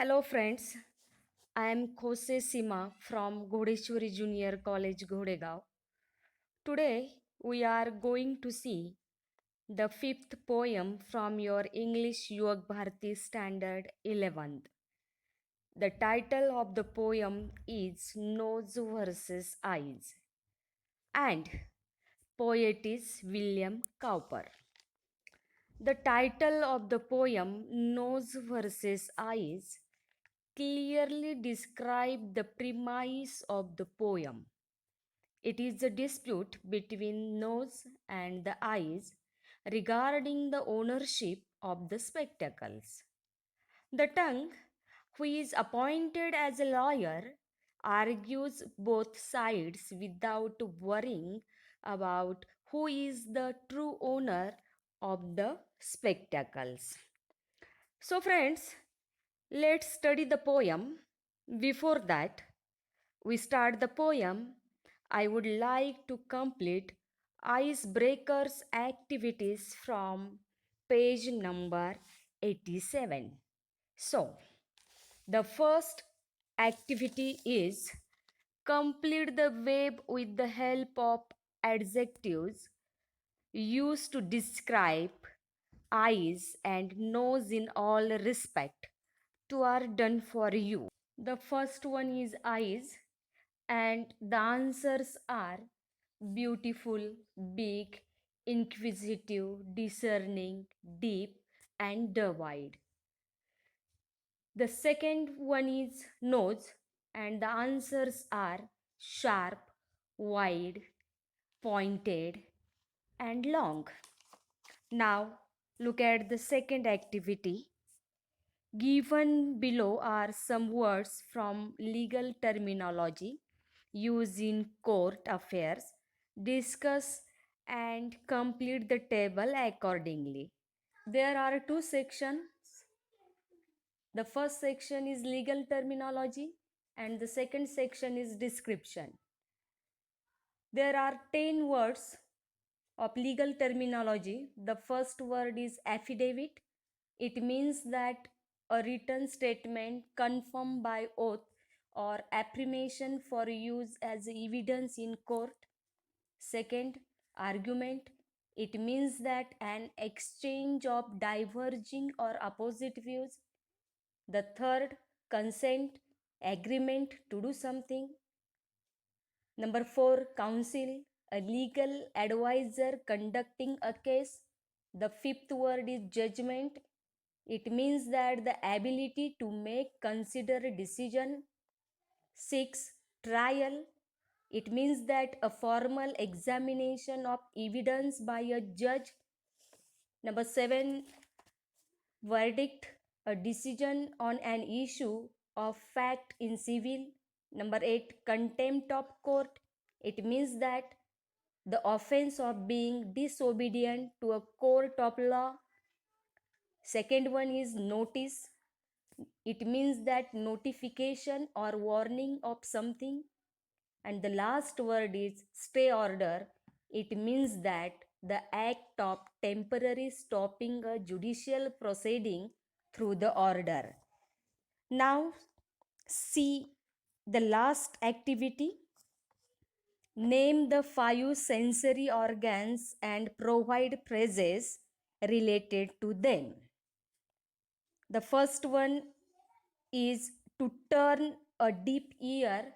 Hello friends, I am Khose Sima from Ghodeshwari Junior College, Ghodegaon. Today we are going to see the fifth poem from your English Yog Bharati Standard 11th. The title of the poem is Nose versus Eyes and poet is William Cowper. The title of the poem Nose versus Eyes clearly describe the premise of the poem. It is a dispute between nose and the eyes regarding the ownership of the spectacles. The tongue, who is appointed as a lawyer, argues both sides without worrying about who is the true owner of the spectacles. So, friends, let's study the poem. Before that, we start the poem. I would like to complete icebreakers activities from page number 87. So, the first activity is complete the verb with the help of adjectives used to describe eyes and nose in all respect. Two are done for you. The first one is eyes, and the answers are beautiful, big, inquisitive, discerning, deep, and wide. The second one is nose, and the answers are sharp, wide, pointed, and long. Now, look at the second activity. Given below are some words from legal terminology used in court affairs. Discuss and complete the table accordingly. There are two sections. The first section is legal terminology and the second section is description. There are 10 words of legal terminology. The first word is affidavit. It means that a written statement confirmed by oath or affirmation for use as evidence in court. Second, argument. It means that an exchange of diverging or opposite views. The third, consent, agreement to do something. Number 4, counsel, a legal advisor conducting a case. The fifth word is judgment. It means that the ability to make considered decision. 6, trial. It means that a formal examination of evidence by a judge. Number 7, verdict, a decision on an issue of fact in civil. Number 8, contempt of court. It means that the offense of being disobedient to a court of law. Second one is notice. It means that notification or warning of something. And the last word is stay order. It means that the act of temporary stopping a judicial proceeding through the order. Now, see the last activity. Name the 5 sensory organs and provide phrases related to them. The first one is to turn a deaf ear,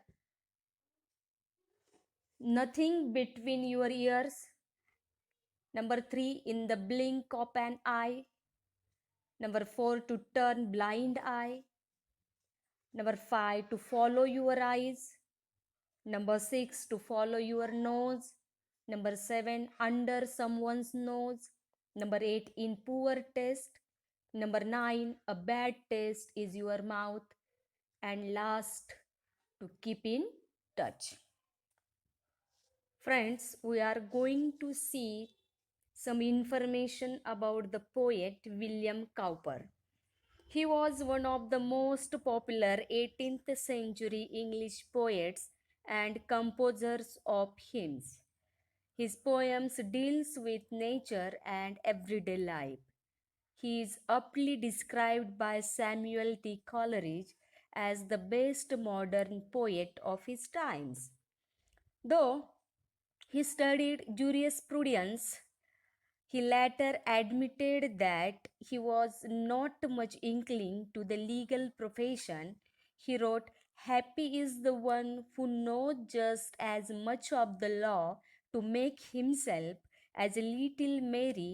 nothing between your ears. Number 3, in the blink of an eye. Number 4, to turn blind eye. Number 5, to follow your eyes. Number 6, to follow your nose. Number 7, under someone's nose. Number 8, in poor taste. Number 9, a bad taste is your mouth. And last, to keep in touch. Friends, we are going to see some information about the poet William Cowper. He was one of the most popular 18th century English poets and composers of hymns. His poems deals with nature and everyday life. He is aptly described by Samuel T. Coleridge as the best modern poet of his times. Though he studied jurisprudence, he later admitted that he was not much inclined to the legal profession. He wrote, "Happy is the one who knows just as much of the law to make himself as a little merry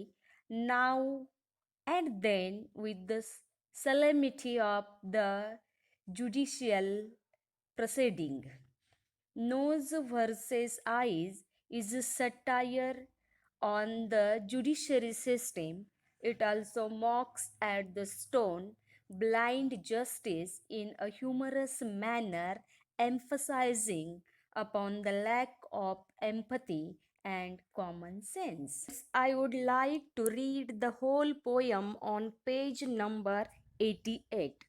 now and then with the solemnity of the judicial proceeding." Nose versus eyes is a satire on the judiciary system. It also mocks at the stone blind justice in a humorous manner, emphasizing upon the lack of empathy and common sense. I would like to read the whole poem on page number 88.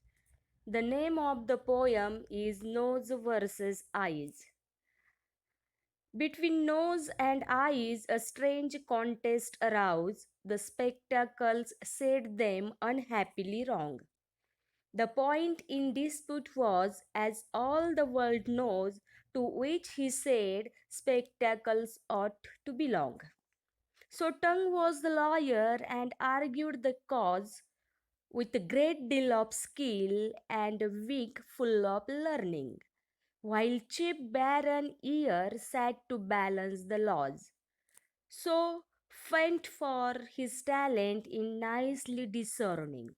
The name of the poem is Nose versus Eyes. Between nose and eyes, a strange contest arose. The spectacles set them unhappily wrong. The point in dispute was, as all the world knows, to which he said spectacles ought to belong. So Tongue was the lawyer and argued the cause with a great deal of skill and a wig full of learning, while cheap Baron Ear sat to balance the laws. So famed for his talent in nicely discerning.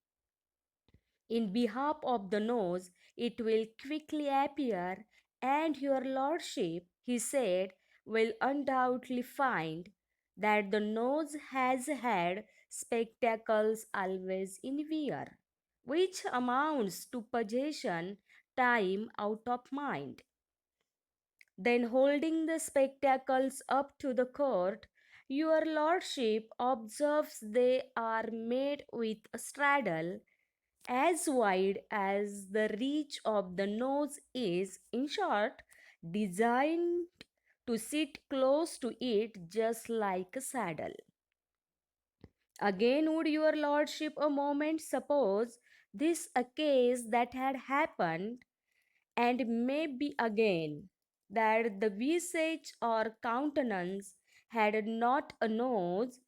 In behalf of the nose, it will quickly appear, and your lordship, he said, will undoubtedly find that the nose has had spectacles always in wear, which amounts to possession time out of mind. Then, holding the spectacles up to the court, your lordship observes they are made with a straddle as wide as the reach of the nose is, in short, designed to sit close to it just like a saddle. Again, would your lordship a moment suppose this a case that had happened, and may be again, that the visage or countenance had not a nose,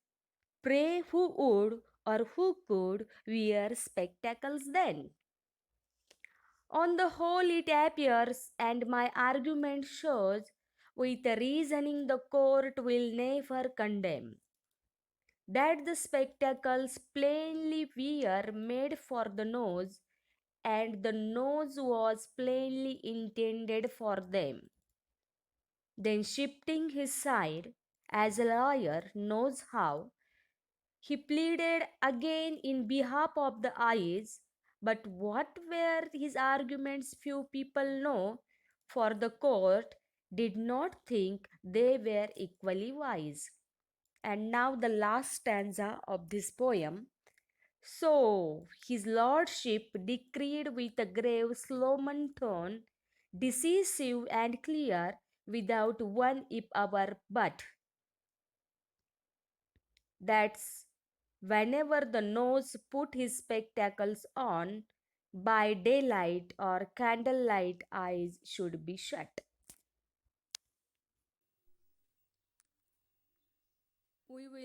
pray who would or who could wear spectacles then? On the whole, it appears, and my argument shows, with reasoning the court will never condemn, that the spectacles plainly were made for the nose, and the nose was plainly intended for them. Then, shifting his side, as a lawyer knows how, he pleaded again in behalf of the eyes. But what were his arguments few people know, for the court did not think they were equally wise. And now the last stanza of this poem. So his lordship decreed with a grave Sloman tone, decisive and clear, without one if hour but, that's whenever the nose put his spectacles on, by daylight or candlelight eyes should be shut. We will